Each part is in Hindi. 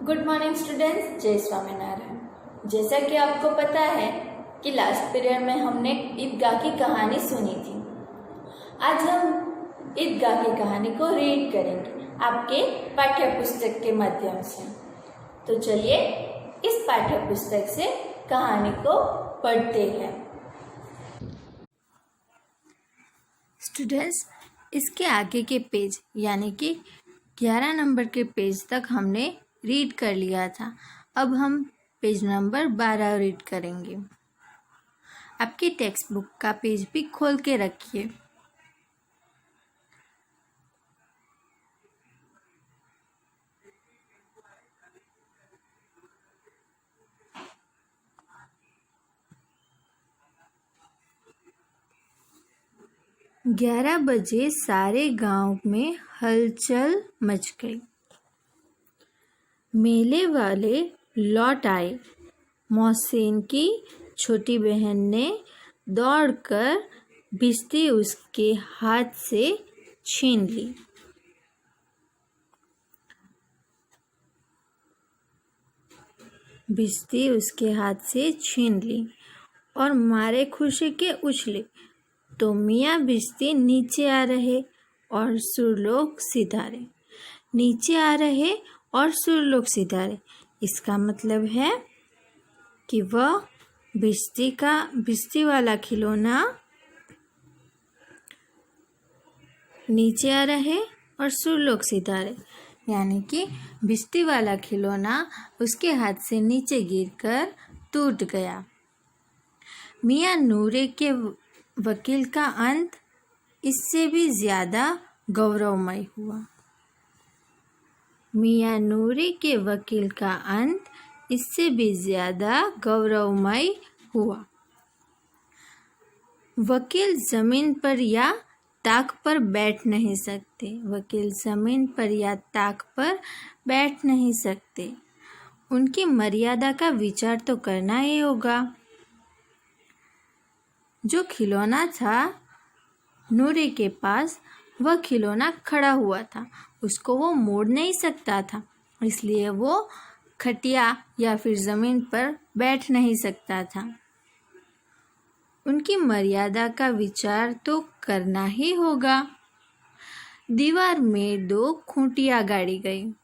गुड मॉर्निंग स्टूडेंट्स, जय स्वामीनारायण। जैसा कि आपको पता है कि लास्ट पीरियड में हमने ईदगाह की कहानी सुनी थी। आज हम ईदगाह की कहानी को रीड करेंगे आपके पाठ्य पुस्तक के माध्यम से। तो चलिए इस पाठ्य पुस्तक से कहानी को पढ़ते हैं। स्टूडेंट्स, इसके आगे के पेज यानी कि 11 नंबर के पेज तक हमने रीड कर लिया था। अब हम पेज नंबर 12 रीड करेंगे। आपकी टेक्स्ट बुक का पेज भी खोल के रखिए। ग्यारह बजे सारे गांव में हलचल मच गई। मेले वाले लौट आए। मोहसिन की छोटी बहन ने दौड़कर भिश्ती उसके हाथ से छीन ली। भिश्ती उसके हाथ से छीन ली और मारे खुशी के उछले तो मियाँ भिश्ती नीचे आ रहे और सुरलोक सितारे। नीचे आ रहे और सुरलोक सितारे, इसका मतलब है कि वह भिश्ती वाला खिलौना नीचे आ रहे और सुरलोक सितारे, यानी कि भिश्ती वाला खिलौना उसके हाथ से नीचे गिरकर टूट गया। मियाँ नूरे के वकील का अंत इससे भी ज्यादा गौरवमय हुआ। मियाँ नूरे के वकील का अंत इससे भी ज्यादा गौरवमय हुआ। वकील जमीन पर या ताक पर बैठ नहीं सकते। वकील जमीन पर या ताक पर बैठ नहीं सकते। उनकी मर्यादा का विचार तो करना ही होगा। जो खिलौना था नूरे के पास, वह खिलौना खड़ा हुआ था, उसको वो मोड़ नहीं सकता था, इसलिए वो खटिया या फिर जमीन पर बैठ नहीं सकता था। उनकी मर्यादा का विचार तो करना ही होगा। दीवार में 2 खूंटियां गाड़ी गई।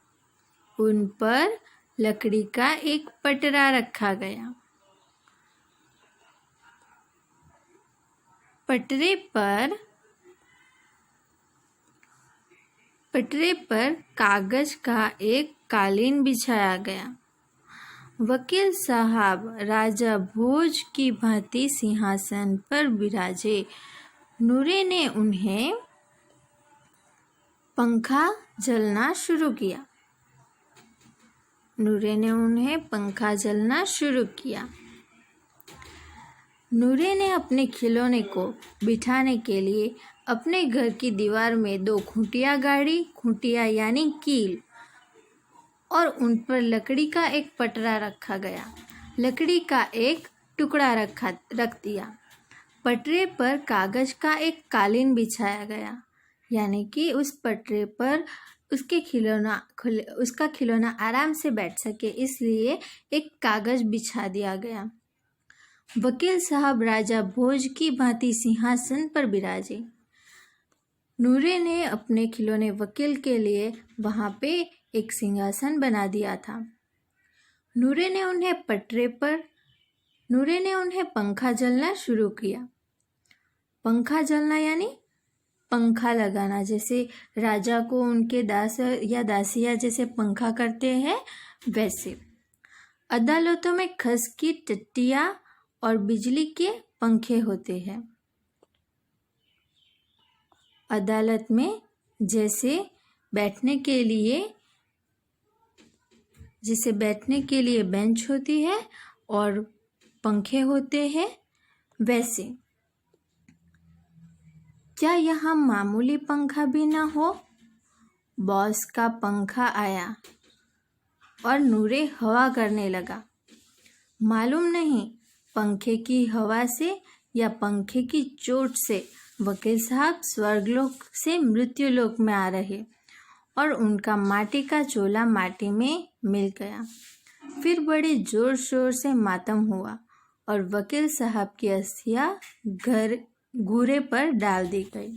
उन पर लकड़ी का एक पटरा रखा गया। पटरे पर कागज का एक कालीन बिछाया गया। वकील साहब राजा भोज की भांति सिंहासन पर विराजे। नूरे ने उन्हें पंखा जलना शुरू किया। नूरे ने अपने खिलौने को बिठाने के लिए अपने घर की दीवार में 2 खूंटियां गाड़ी, खूंटियां यानी कील, और उन पर लकड़ी का एक पटरा रखा गया। लकड़ी का एक टुकड़ा रख दिया। पटरे पर कागज का एक कालीन बिछाया गया, यानी कि उस पटरे पर उसका खिलौना आराम से बैठ सके, इसलिए एक कागज बिछा दिया गया। वकील साहब राजा भोज की भांति सिंहासन पर विराजे। नूरे ने अपने खिलौने वकील के लिए वहां पे एक सिंहासन बना दिया था। नूरे ने उन्हें पंखा जलना शुरू किया। पंखा जलना यानी पंखा लगाना, जैसे राजा को उनके दास या दासियां जैसे पंखा करते हैं वैसे। अदालतों में खस की टट्टियां और बिजली के पंखे होते हैं। अदालत में जैसे बैठने के लिए बेंच होती है और पंखे होते हैं वैसे। क्या यहाँ मामूली पंखा भी ना हो? बॉस का पंखा आया और नूरे हवा करने लगा। मालूम नहीं पंखे की हवा से या पंखे की चोट से वकील साहब स्वर्गलोक से मृत्युलोक में आ रहे और उनका माटी का चोला माटी में मिल गया। फिर बड़े जोर शोर से मातम हुआ और वकील साहब की अस्थियां घूरे पर डाल दी गई।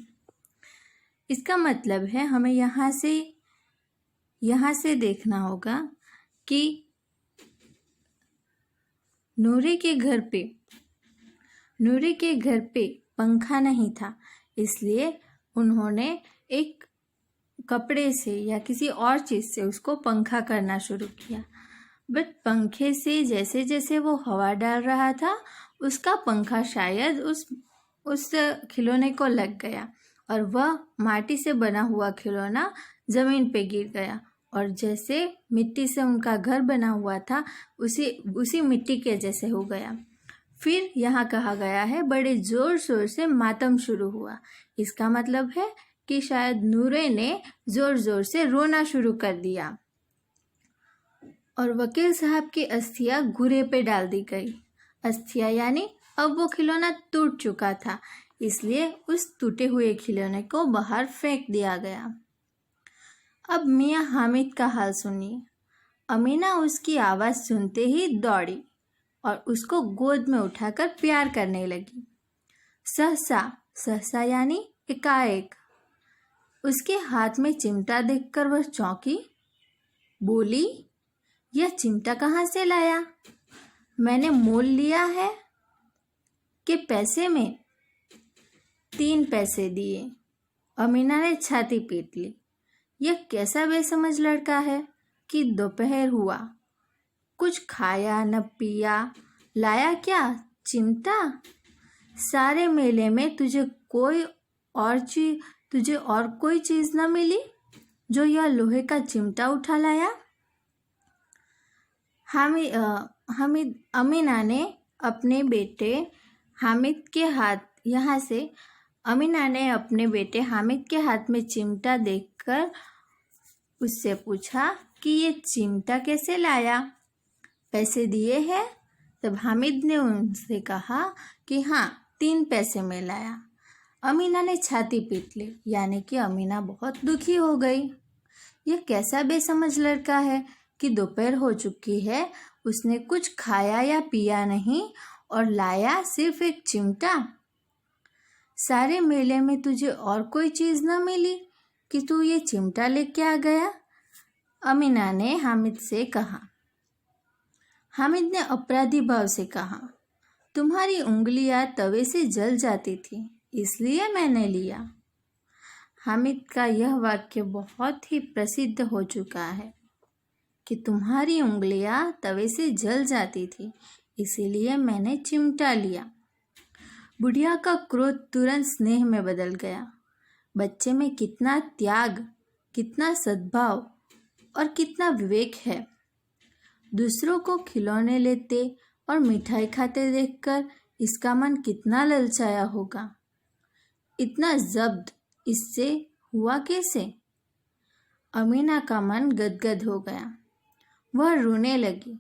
इसका मतलब है हमें यहाँ से देखना होगा कि नूरे के घर पे पंखा नहीं था, इसलिए उन्होंने एक कपड़े से या किसी और चीज़ से उसको पंखा करना शुरू किया। बट पंखे से जैसे जैसे वो हवा डाल रहा था, उसका पंखा शायद उस खिलौने को लग गया और वह माटी से बना हुआ खिलौना ज़मीन पे गिर गया और जैसे मिट्टी से उनका घर बना हुआ था उसी मिट्टी के जैसे हो गया। फिर यहाँ कहा गया है बड़े ज़ोर शोर से मातम शुरू हुआ। इसका मतलब है कि शायद नूरे ने ज़ोर ज़ोर से रोना शुरू कर दिया और वकील साहब की अस्थियां घूरे पे डाल दी गई। अस्थियां यानी अब वो खिलौना टूट चुका था, इसलिए उस टूटे हुए खिलौने को बाहर फेंक दिया गया। अब मियाँ हामिद का हाल सुनिए। अमीना उसकी आवाज़ सुनते ही दौड़ी और उसको गोद में उठाकर प्यार करने लगी। सहसा यानी एकाएक उसके हाथ में चिमटा देखकर वह चौंकी। बोली, यह चिमटा कहाँ से लाया? मैंने मोल लिया है कि पैसे में? 3 पैसे दिए। अमीना ने छाती पीट ली। यह कैसा बेसमझ लड़का है कि दोपहर हुआ, कुछ खाया न पिया, लाया क्या? चिमटा? सारे मेले में तुझे और कोई चीज़ न मिली जो यह लोहे का चिमटा उठा लाया? अमीना ने अपने बेटे हामिद के हाथ में चिमटा देखकर उससे पूछा कि ये चिमटा कैसे लाया? पैसे दिए हैं? तब हामिद ने उनसे कहा कि हाँ, 3 पैसे में लाया। अमीना ने छाती पीट ली, यानी कि अमीना बहुत दुखी हो गई। यह कैसा बेसमझ लड़का है कि दोपहर हो चुकी है, उसने कुछ खाया या पिया नहीं और लाया सिर्फ एक चिमटा। सारे मेले में तुझे और कोई चीज़ न मिली कि तू ये चिमटा लेके आ गया? अमीना ने हामिद से कहा। हामिद ने अपराधी भाव से कहा, तुम्हारी उंगलियां तवे से जल जाती थी, इसलिए मैंने लिया। हामिद का यह वाक्य बहुत ही प्रसिद्ध हो चुका है कि तुम्हारी उंगलियां तवे से जल जाती थी, इसीलिए मैंने चिमटा लिया। बुढ़िया का क्रोध तुरंत स्नेह में बदल गया। बच्चे में कितना त्याग, कितना सद्भाव और कितना विवेक है। दूसरों को खिलौने लेते और मिठाई खाते देखकर इसका मन कितना ललचाया होगा। इतना जब्त इससे हुआ कैसे? अमीना का मन गदगद हो गया। वह रोने लगी।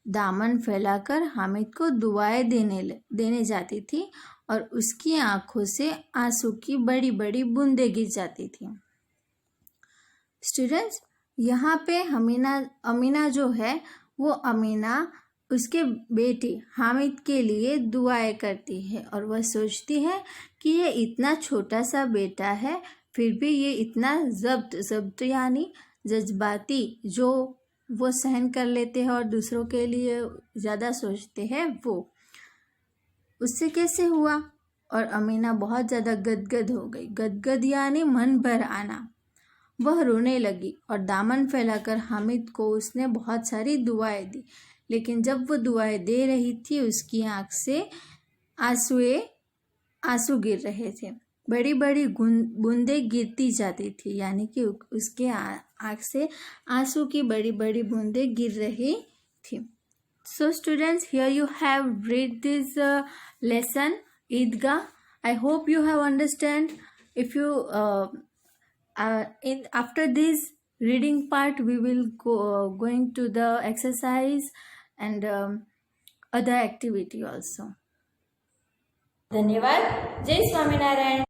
दामन फैलाकर हामिद को दुआएं देने जाती थी और उसकी आंखों से आंसू की बड़ी बड़ी बूंदें गिर जाती थी। स्टूडेंट्स, यहाँ पे अमीना जो है वो अमीना उसके बेटे हामिद के लिए दुआएं करती है और वह सोचती है कि ये इतना छोटा सा बेटा है, फिर भी ये इतना जब्त यानी जज्बाती जो वो सहन कर लेते हैं और दूसरों के लिए ज़्यादा सोचते हैं, वो उससे कैसे हुआ? और अमीना बहुत ज़्यादा गदगद हो गई। गदगद यानी मन भर आना। वह रोने लगी और दामन फैलाकर हामिद को उसने बहुत सारी दुआएं दी, लेकिन जब वो दुआएं दे रही थी उसकी आँख से आंसू गिर रहे थे। बड़ी बड़ी बूंदें गिरती जाती थी, यानी कि उसके आँख से आंसू की बड़ी बड़ी बूंदें गिर रही थी। So students, here you have read this lesson, Eidgah. I hope you have understand. If you after this reading part, we will going to the exercise and other activity also. धन्यवाद. जय स्वामीनारायण.